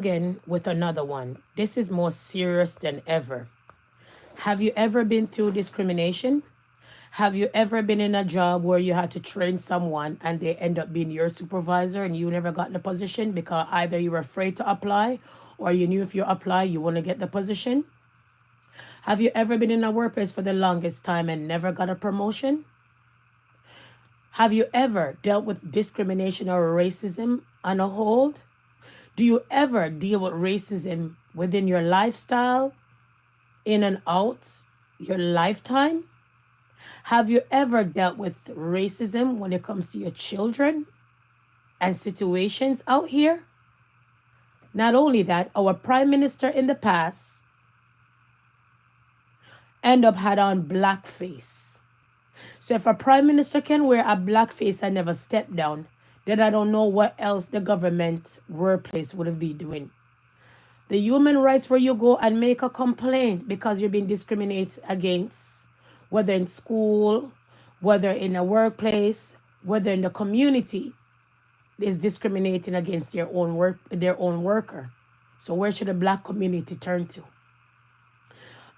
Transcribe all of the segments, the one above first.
Again with another one. This is more serious than ever. Have you ever been through discrimination? Have you ever been in a job where you had to train someone and they end up being your supervisor and you never got the position because either you were afraid to apply or you knew if you apply you wouldn't get the position? Have you ever been in a workplace for the longest time and never got a promotion? Have you ever dealt with discrimination or racism on a hold? Do you ever deal with racism within your lifestyle, in and out, your lifetime? Have you ever dealt with racism when it comes to your children and situations out here? Not only that, our prime minister in the past end up had on blackface. So if a prime minister can wear a blackface and never step down, then I don't know what else the government workplace would have been doing. The human rights where you go and make a complaint because you're being discriminated against, whether in school, whether in a workplace, whether in the community, is discriminating against their own worker. So where should the black community turn to?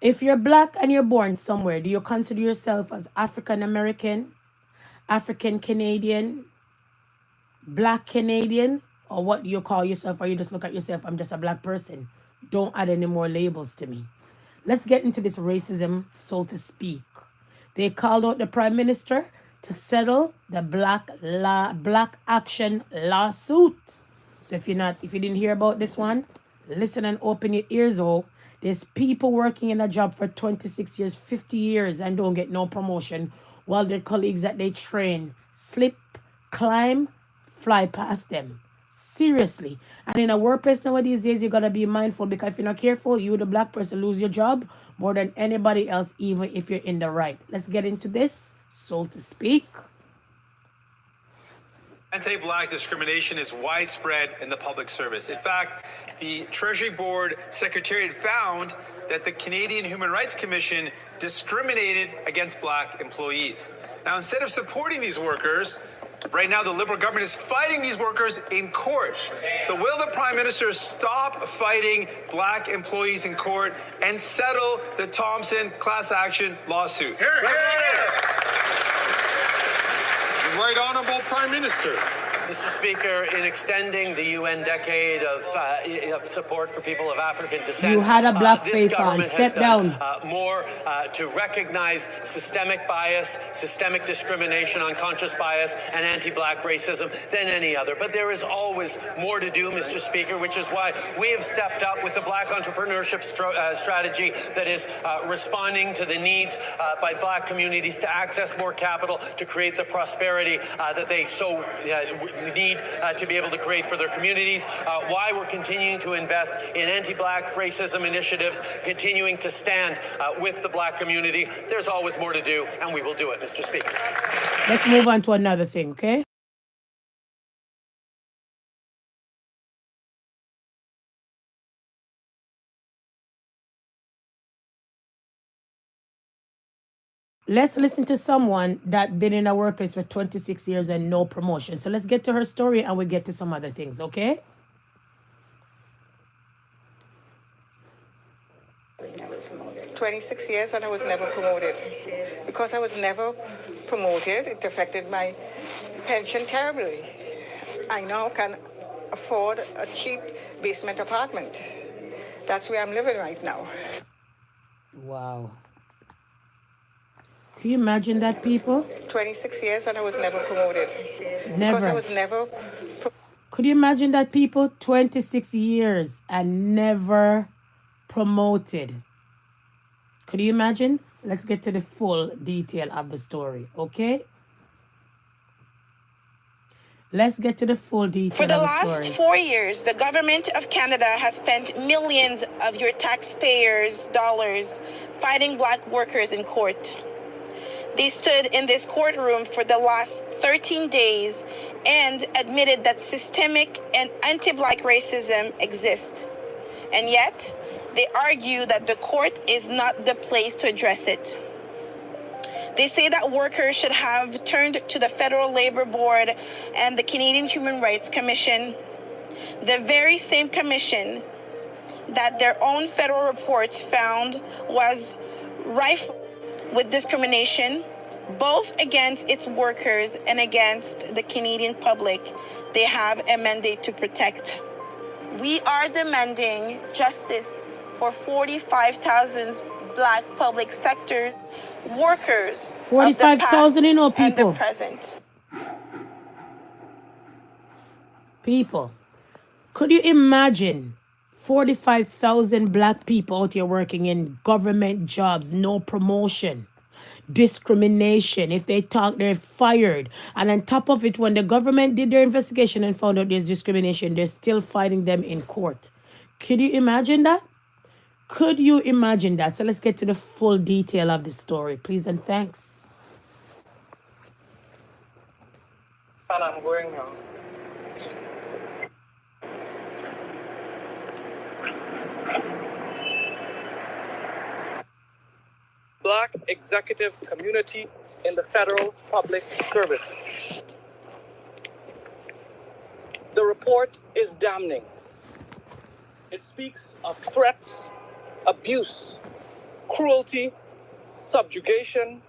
If you're black and you're born somewhere, do you consider yourself as African American, African Canadian, Black Canadian, or what do you call yourself? Or you just look at yourself, I'm just a black person. Don't add any more labels to me. Let's get into this racism, so to speak. They called out the prime minister to settle the black action lawsuit. So if you didn't hear about this one, listen and open your ears. Oh, there's people working in a job for 26 years, 50 years and don't get no promotion while their colleagues that they train slip, climb, fly past them. Seriously. And in a workplace nowadays, you got to be mindful because if you're not careful, you, the black person, lose your job more than anybody else, even if you're in the right. Let's get into this, so to speak. Anti-black discrimination is widespread in the public service. In fact, the Treasury Board Secretariat found that the Canadian Human Rights Commission discriminated against black employees. Now, instead of supporting these workers, right now the Liberal government is fighting these workers in court. So will the Prime Minister stop fighting black employees in court and settle the Thompson class action lawsuit? Hear, hear. Right Honourable Prime Minister. Mr. Speaker, in extending the UN decade of support for people of African descent, you had a black face on. Step down. More to recognize systemic bias, systemic discrimination, unconscious bias, and anti-black racism than any other. But there is always more to do, Mr. Speaker, which is why we have stepped up with the Black Entrepreneurship Strategy that is responding to the needs by black communities to access more capital, to create the prosperity that they so need to be able to create for their communities, why we're continuing to invest in anti-black racism initiatives, continuing to stand with the black community. There's always more to do, and we will do it, Mr. Speaker. Let's move on to another thing, okay? Let's listen to someone that been in a workplace for 26 years and no promotion. So let's get to her story and we'll get to some other things, okay? Never promoted. 26 years and I was never promoted. Because I was never promoted, it affected my pension terribly. I now can afford a cheap basement apartment. That's where I'm living right now. Wow. Can you imagine that, people? 26 years and I was never promoted. Never. Because I was never... Could you imagine that, people? 26 years and never promoted. Could you imagine? Let's get to the full detail of the story, okay? Let's get to the full detail of the story. For the last 4 years, the government of Canada has spent millions of your taxpayers' dollars fighting black workers in court. They stood in this courtroom for the last 13 days and admitted that systemic and anti-black racism exists. And yet, they argue that the court is not the place to address it. They say that workers should have turned to the Federal Labor Board and the Canadian Human Rights Commission. The very same commission that their own federal reports found was rife with discrimination, both against its workers and against the Canadian public they have a mandate to protect. We are demanding justice for 45,000 Black public sector workers of the 45,000, you know, past and the people. present. People. Could you imagine 45,000 Black people out here working in government jobs, no promotion, discrimination? If they talk, they're fired. And on top of it, when the government did their investigation and found out there's discrimination, they're still fighting them in court. Could you imagine that? Could you imagine that? So let's get to the full detail of the story, please and thanks. And I'm going now. Black executive community in the federal public service. The report is damning. It speaks of threats, abuse, cruelty, subjugation,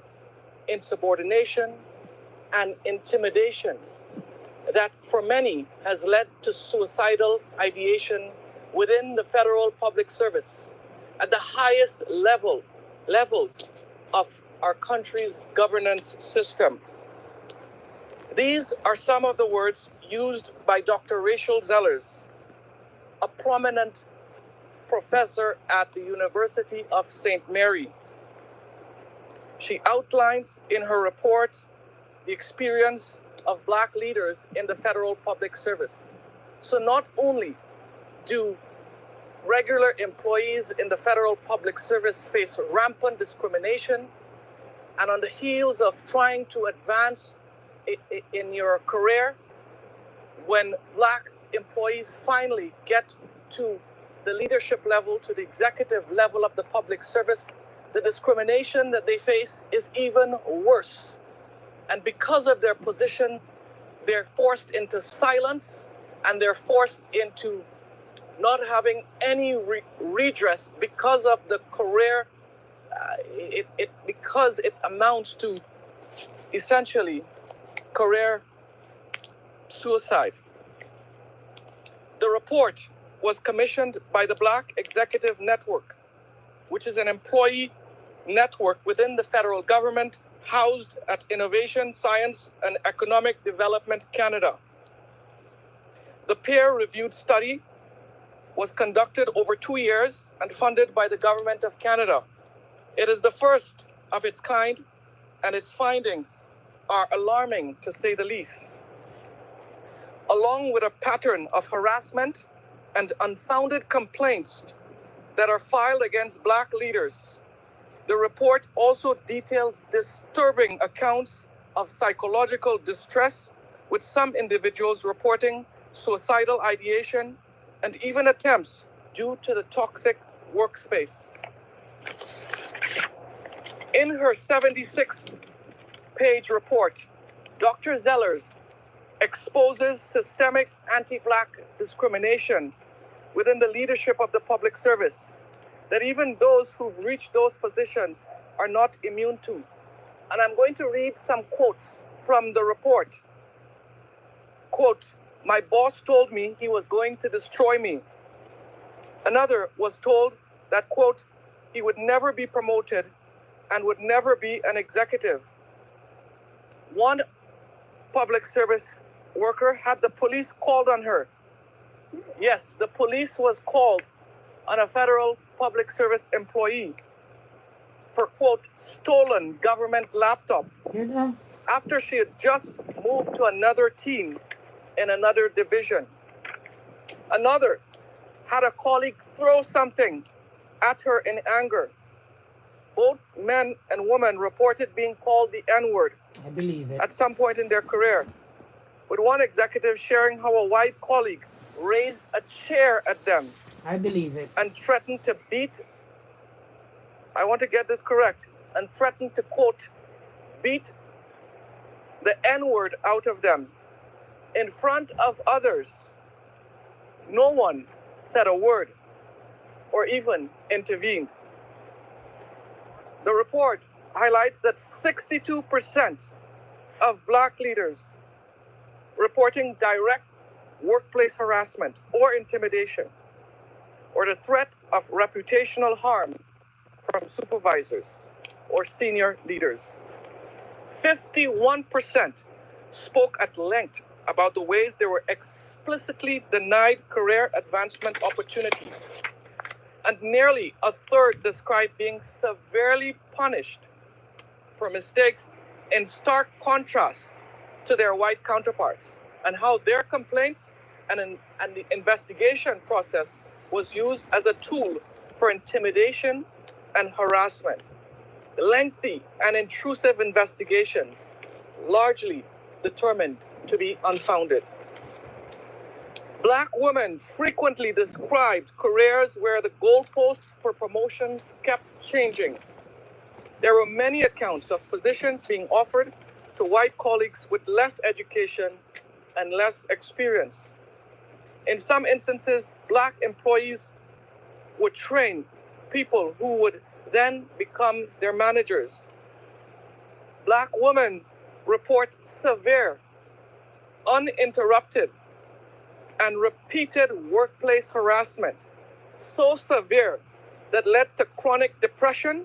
insubordination, and intimidation that for many has led to suicidal ideation within the federal public service at the highest levels of our country's governance system. These are some of the words used by Dr. Rachel Zellers, a prominent professor at the University of St. Mary. She outlines in her report the experience of Black leaders in the federal public service. So not only do regular employees in the federal public service face rampant discrimination, and on the heels of trying to advance in your career, when Black employees finally get to the leadership level, to the executive level of the public service, the discrimination that they face is even worse. And because of their position, they're forced into silence, and they're forced into not having any redress because of the career, because it amounts to essentially career suicide. The report was commissioned by the Black Executive Network, which is an employee network within the federal government housed at Innovation, Science and Economic Development Canada. The peer-reviewed study was conducted over 2 years and funded by the Government of Canada. It is the first of its kind, and its findings are alarming, to say the least. Along with a pattern of harassment and unfounded complaints that are filed against Black leaders, the report also details disturbing accounts of psychological distress, with some individuals reporting suicidal ideation and even attempts due to the toxic workspace. In her 76-page report, Dr. Zellers exposes systemic anti-Black discrimination within the leadership of the public service that even those who've reached those positions are not immune to. And I'm going to read some quotes from the report. Quote, "My boss told me he was going to destroy me." Another was told that, quote, he would never be promoted and would never be an executive. One public service worker had the police called on her. Yes, the police was called on a federal public service employee for, quote, stolen government laptop after she had just moved to another team in another division. Another had a colleague throw something at her in anger. Both men and women reported being called the N-word I believe it. at some point in their career, with one executive sharing how a white colleague raised a chair at them I believe it. and threatened to beat, I want to get this correct, and threatened to, quote, beat the N-word out of them in front of others. no one said a word or even intervened. The report highlights that 62% of Black leaders reporting direct workplace harassment or intimidation or the threat of reputational harm from supervisors or senior leaders. 51% spoke at length about the ways they were explicitly denied career advancement opportunities. And nearly a third described being severely punished for mistakes in stark contrast to their white counterparts, and how their complaints and the investigation process was used as a tool for intimidation and harassment. Lengthy and intrusive investigations, largely determined to be unfounded. Black women frequently described careers where the goalposts for promotions kept changing. There were many accounts of positions being offered to white colleagues with less education and less experience. In some instances, Black employees would train people who would then become their managers. Black women report severe, uninterrupted, and repeated workplace harassment, so severe that led to chronic depression,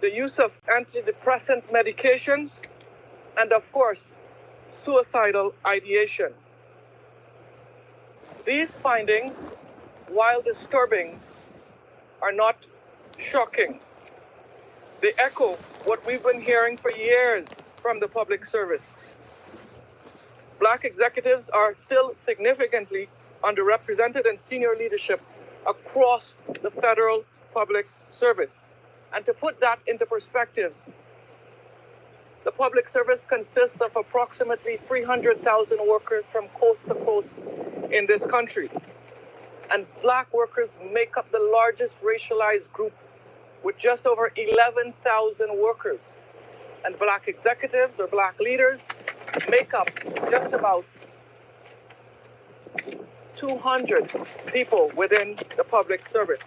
the use of antidepressant medications, and of course, suicidal ideation. These findings, while disturbing, are not shocking. They echo what we've been hearing for years from the public service. Black executives are still significantly underrepresented in senior leadership across the federal public service. And to put that into perspective, the public service consists of approximately 300,000 workers from coast to coast in this country. And Black workers make up the largest racialized group with just over 11,000 workers. And Black executives or Black leaders make up just about 200 people within the public service.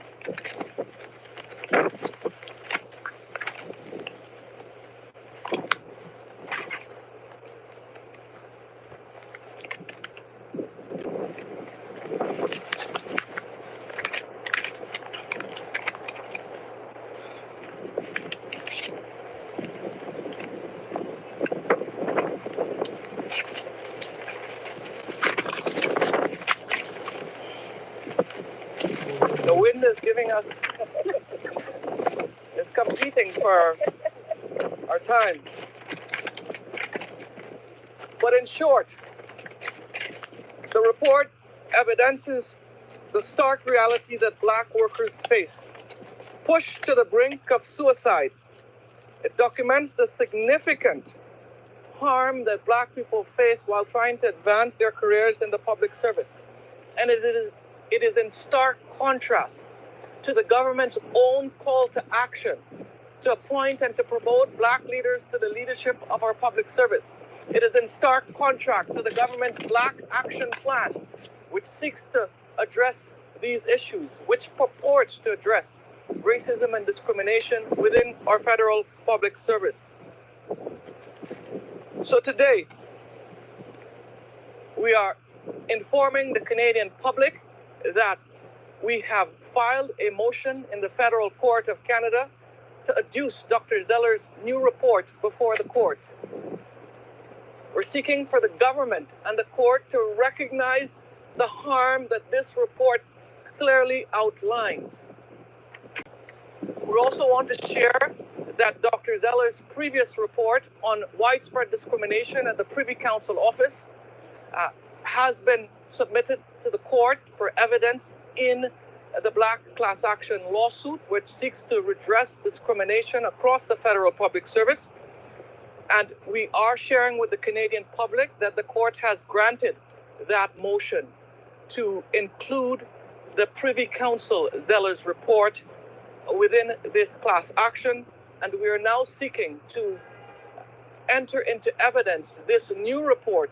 The wind is giving us, is competing for our time. But in short, the report evidences the stark reality that Black workers face. Pushed to the brink of suicide, it documents the significant harm that Black people face while trying to advance their careers in the public service. And it is in stark contrast to the government's own call to action to appoint and to promote Black leaders to the leadership of our public service. It is in stark contrast to the government's Black Action Plan, which seeks to address these issues, which purports to address racism and discrimination within our federal public service. So today, we are informing the Canadian public that we have filed a motion in the Federal Court of Canada to adduce Dr. Zeller's new report before the court. We're seeking for the government and the court to recognize the harm that this report clearly outlines. We also want to share that Dr. Zeller's previous report on widespread discrimination at the Privy Council office has been submitted to the court for evidence in the Black class action lawsuit, which seeks to redress discrimination across the federal public service. And we are sharing with the Canadian public that the court has granted that motion to include the Privy Council Zeller's report within this class action. And we are now seeking to enter into evidence this new report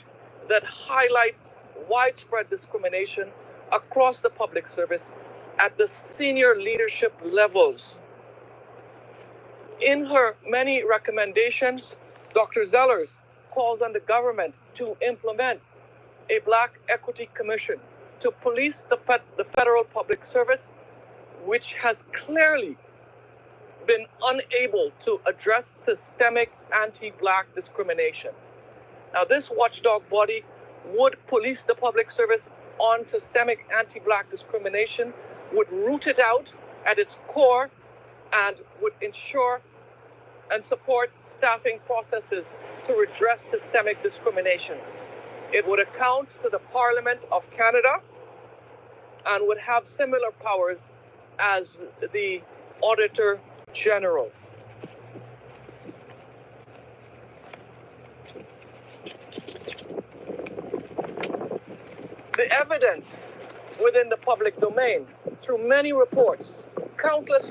that highlights widespread discrimination across the public service at the senior leadership levels. In her many recommendations, Dr. Zellers calls on the government to implement a Black Equity Commission to police the federal public service, which has clearly been unable to address systemic anti-Black discrimination. Now, this watchdog body would police the public service on systemic anti-Black discrimination, would root it out at its core, and would ensure and support staffing processes to redress systemic discrimination. It would account to the Parliament of Canada and would have similar powers as the Auditor General. The evidence within the public domain, through many reports, countless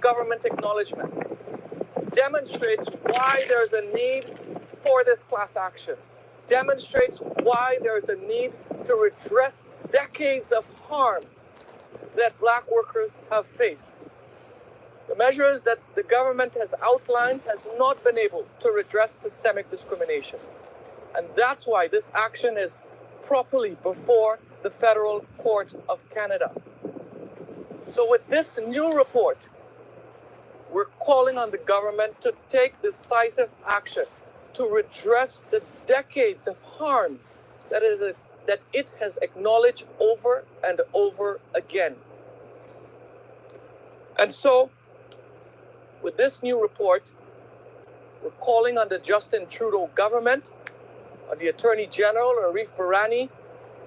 government acknowledgement, demonstrates why there's a need for this class action, demonstrates why there's a need to redress decades of harm that Black workers have faced. The measures that the government has outlined has not been able to redress systemic discrimination. And that's why this action is properly before the Federal Court of Canada. So with this new report, we're calling on the government to take decisive action to redress the decades of harm that it has acknowledged over and over again. And so, with this new report, we're calling on the Justin Trudeau government, on the Attorney General, Arif Virani,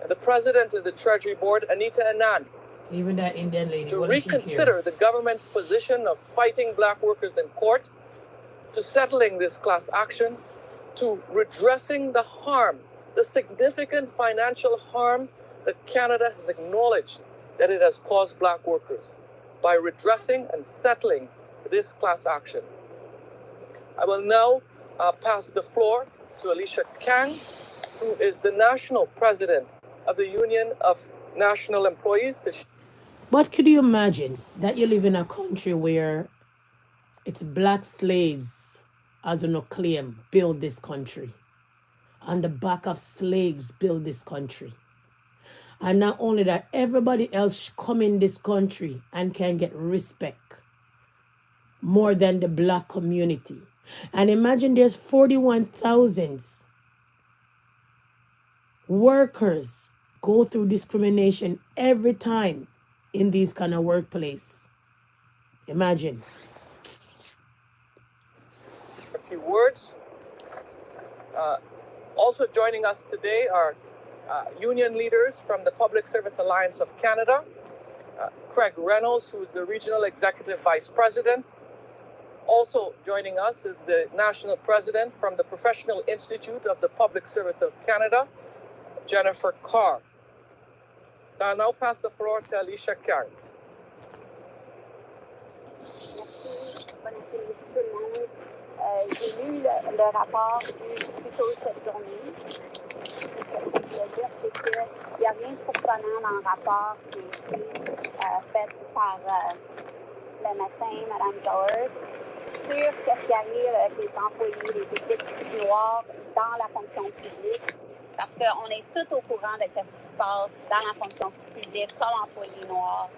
and the President of the Treasury Board, Anita Anand, Even that Indian lady. to What does she care? reconsider the government's position of fighting Black workers in court, to settling this class action, to redressing the harm, the significant financial harm that Canada has acknowledged that it has caused Black workers, by redressing and settling this class action. I will now pass the floor to Alicia Kang, who is the National President of the Union of National Employees. But could you imagine that you live in a country where it's Black slaves, as no claim, build this country. On the back of slaves build this country. And not only that, everybody else come in this country and can get respect more than the Black community. And imagine there's 41,000 workers go through discrimination every time in these kind of workplace. Imagine. A few words. Also joining us today are union leaders from the Public Service Alliance of Canada, Craig Reynolds, who is the Regional Executive Vice President. Also joining us is the National President from the Professional Institute of the Public Service of Canada, Jennifer Carr. So I'll now pass the floor to Alicia Kang. J'ai lu le rapport plus tôt cette journée. Ce que je veux dire, c'est qu'il n'y a rien de surprenant dans le rapport qui a été fait par le médecin, Mme Zellers, sur ce qui arrive avec les employés, les équipes noires dans la fonction publique. Parce qu'on est tous au courant de ce qui se passe dans la fonction publique comme employés noirs,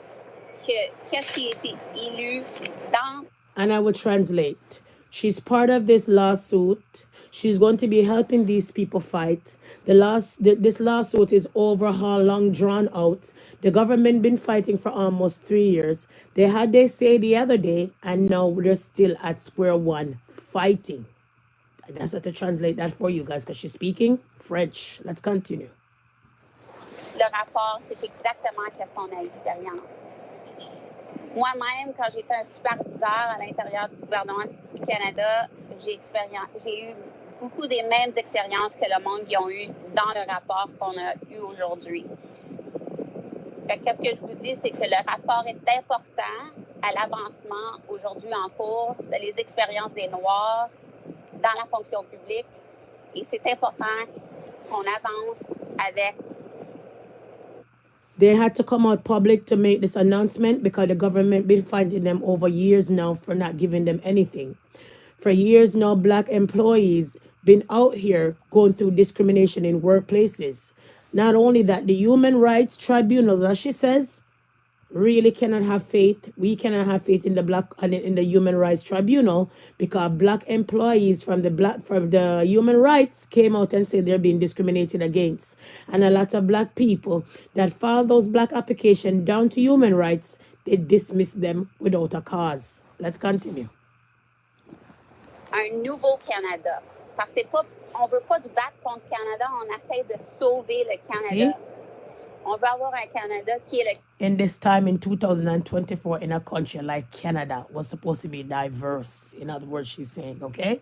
qu'est-ce qui a été élu dans... And I will translate. She's part of this lawsuit. She's going to be helping these people fight. This lawsuit is over how long drawn out. The government been fighting for almost 3 years. They had their say the other day, and now they're still at square one fighting. And that's how to translate that for you guys, because she's speaking French. Let's continue. Le rapport, c'est exactement ce qu'on a expérience. Moi-même, quand j'étais un superviseur à l'intérieur du gouvernement du Canada, j'ai eu beaucoup des mêmes expériences que le monde qui ont eu dans le rapport qu'on a eu aujourd'hui. Qu'est-ce que je vous dis, c'est que le rapport est important à l'avancement aujourd'hui en cours de les expériences des Noirs dans la fonction publique. Et c'est important qu'on avance avec They had to come out public to make this announcement because the government been fighting them over years now for not giving them anything. For years now, Black employees been out here going through discrimination in workplaces. Not only that, the human rights tribunals, as she says, really cannot have faith. We cannot have faith in the Black and in the Human Rights Tribunal because Black employees from the human rights came out and said they're being discriminated against. And a lot of Black people that filed those Black applications down to human rights, they dismissed them without a cause. Let's continue. Un nouveau Canada. Parce que c'est pas, on veut pas se battre contre le Canada, on essaie de sauver le Canada. See? On veut avoir un Canada qui est le In this time in 2024 in a country like Canada was supposed to be diverse. In other words, she's saying, okay?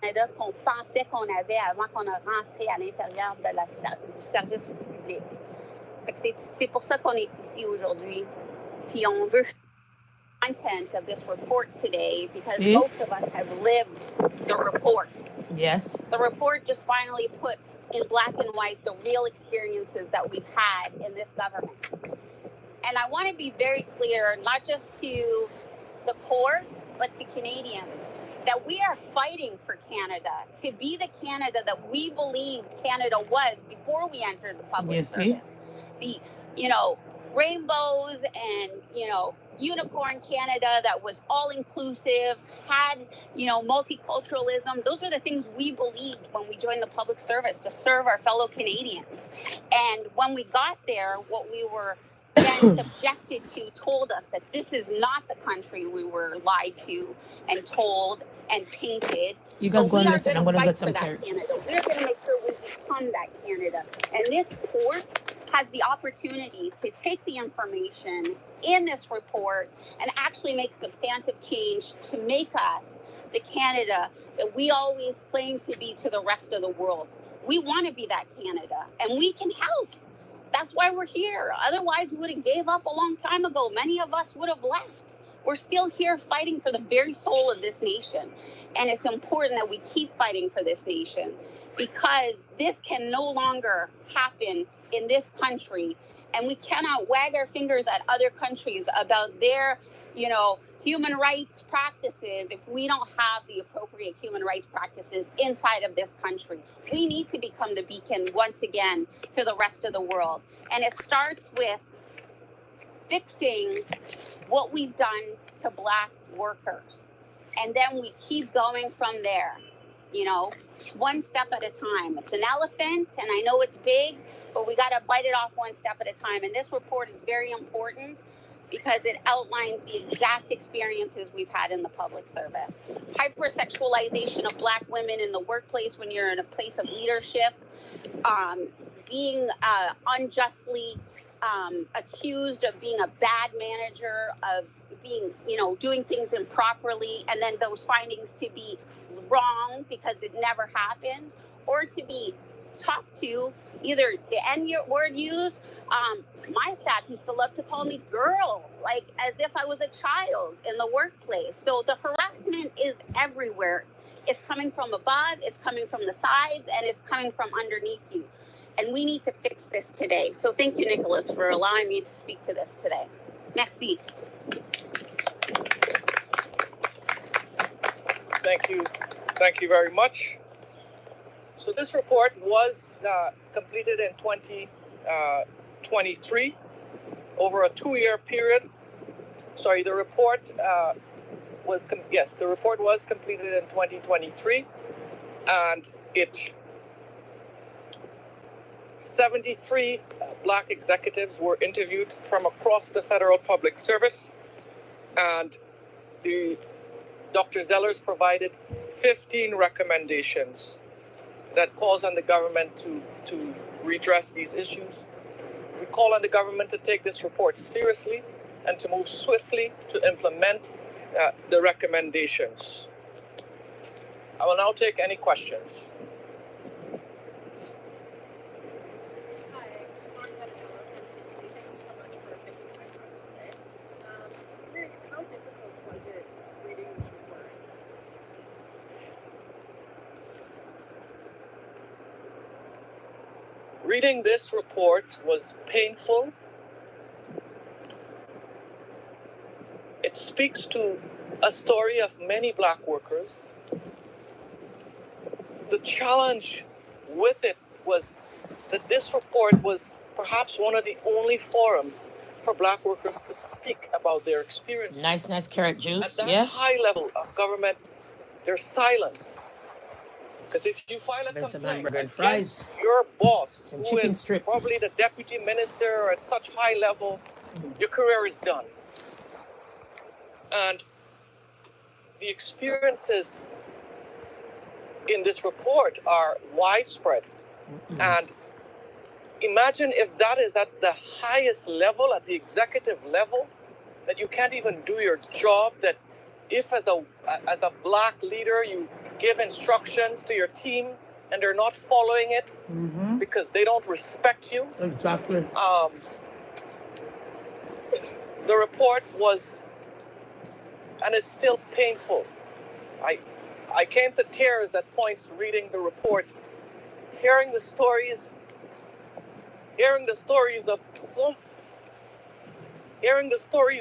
Canada qu'on pensait qu'on avait avant qu'on a rentré à l'intérieur de du service public. Fait que c'est pour ça qu'on est ici aujourd'hui. Puis on veut content of this report today because See? most of us have lived the report. Yes. The report just finally puts in black and white the real experiences that we've had in this government. And I want to be very clear, not just to the courts, but to Canadians, that we are fighting for Canada to be the Canada that we believed Canada was before we entered the public service. The, rainbows and, unicorn Canada that was all inclusive, had, multiculturalism. Those are the things we believed when we joined the public service to serve our fellow Canadians. And when we got there, what we were then subjected to told us that this is not the country we were lied to and told and painted. You guys go and listen. I'm going to get some some clarity. We're going to make sure we become that Canada. And this court has the opportunity to take the information in this report and actually make substantive change to make us the Canada that we always claim to be to the rest of the world. We want to be that Canada, and we can help. That's why we're here. Otherwise, we would have gave up a long time ago. Many of us would have left. We're still here fighting for the very soul of this nation. And it's important that we keep fighting for this nation because this can no longer happen in this country. And we cannot wag our fingers at other countries about their, human rights practices if we don't have the appropriate human rights practices inside of this country. We need to become the beacon once again to the rest of the world. And it starts with fixing what we've done to Black workers. And then we keep going from there, one step at a time. It's an elephant, and I know it's big, but we got to bite it off one step at a time. And this report is very important because it outlines the exact experiences we've had in the public service. Hypersexualization of Black women in the workplace when you're in a place of leadership, being unjustly accused of being a bad manager, of being, doing things improperly, and then those findings to be wrong because it never happened, or to be talked to, either the N-word used. My staff used to love to call me girl, like as if I was a child in the workplace. So the harassment is everywhere. It's coming from above, it's coming from the sides, and it's coming from underneath you. And we need to fix this today. So thank you, Nicholas, for allowing me to speak to this today. Merci. Thank you. Thank you very much. So this report was completed in 2023 over a 2-year period. Sorry, the report was completed in 2023, and 73 Black executives were interviewed from across the federal public service, and Dr. Zellers provided 15 recommendations that calls on the government to redress these issues. We call on the government to take this report seriously and to move swiftly to implement the recommendations. I will now take any questions. Reading this report was painful. It speaks to a story of many black workers. The challenge with it was that this report was perhaps one of the only forums for black workers to speak about their experience. Nice carrot At juice, that yeah. high level of government, there's silence. Because if you file a Then some complaint hamburger and against fries your boss, and who chicken is strip. probably the deputy minister or at such high level, your career is done. And the experiences in this report are widespread. And imagine if that is at the highest level, at the executive level, that you can't even do your job, that if as a black leader you give instructions to your team and they're not following it because they don't respect you. Exactly. The report was, and is still painful. I came to tears at points reading the report, hearing the stories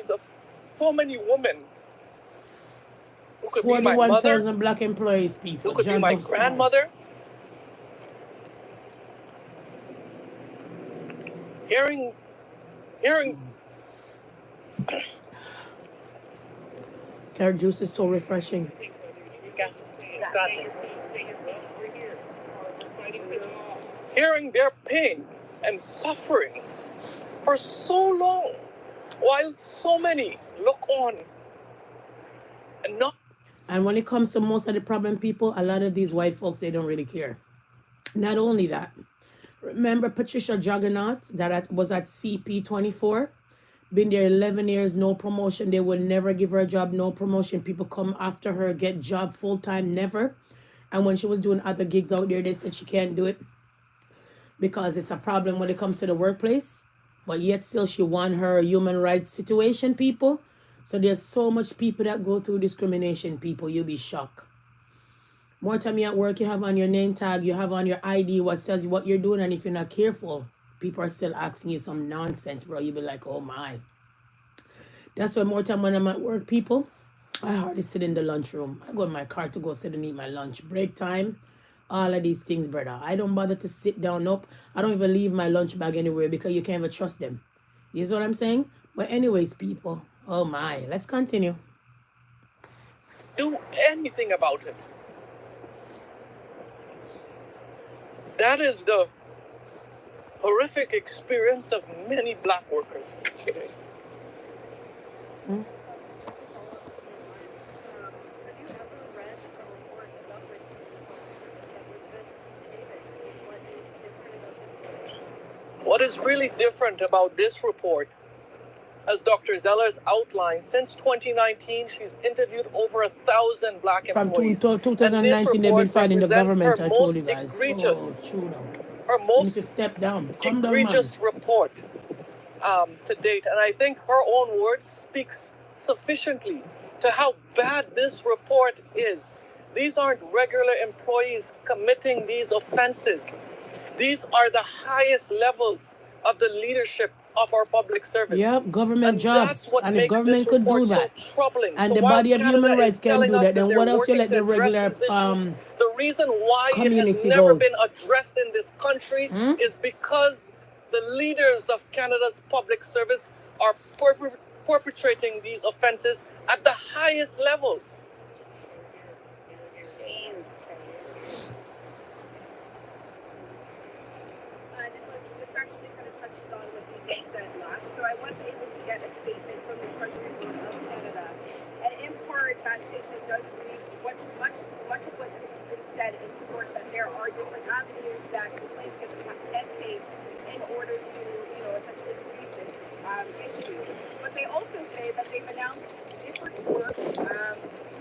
of so many women who could be my mother, 41,000 black employees, people. who could be John my Boston. grandmother. Hearing Carrot juice is so refreshing. hearing their pain and suffering for so long, while so many look on and not. And when it comes to most of the problem people, a lot of these white folks, they don't really care. Not only that, remember Patricia Juggernaut that was at CP24? Been there 11 years, no promotion. They will never give her a job, no promotion. People come after her, get job full-time, never. And when she was doing other gigs out there, they said she can't do it because it's a problem when it comes to the workplace. But yet still she won her human rights situation, people. So there's so much people that go through discrimination, people. You'll be shocked. More time you're at work, you have on your name tag, you have on your ID what says what you're doing. And if you're not careful, people are still asking you some nonsense, bro. You'll be like, oh my. That's why more time when I'm at work, people, I hardly sit in the lunchroom. I go in my car to go sit and eat my lunch. Break time, all of these things, brother. I don't bother to sit down. Nope. I don't even leave my lunch bag anywhere because you can't even trust them. You see what I'm saying? But anyways, people, oh my. Let's continue. Do anything about it. That is the horrific experience of many black workers today. What is really different about this report, as Dr. Zellers outlined, since 2019, she's interviewed over 1,000 black From employees. 2019, they've been fighting the government, I told you guys. Egregious, her You need to most step down. Come down, man. egregious report to date. And I think her own words speaks sufficiently to how bad this report is. These aren't regular employees committing these offenses. These are the highest levels of the leadership of our public service. Yep, government And jobs. that's what And if makes government this could do report that, so troubling. and So the while body of Canada human rights is can telling do us that, then they're what else you working let to the address regular these issues, the reason why it community has never goes? been addressed in this country is because the leaders of Canada's public service are perpetrating these offenses at the highest levels. This actually kind of touches on what you just said last. So I was able to get a statement from the Treasury Board of Canada, and in part that statement does read much of what has been said in court, that there are different avenues that the plaintiffs can take in order to, essentially treat this issue. But they also say that they've announced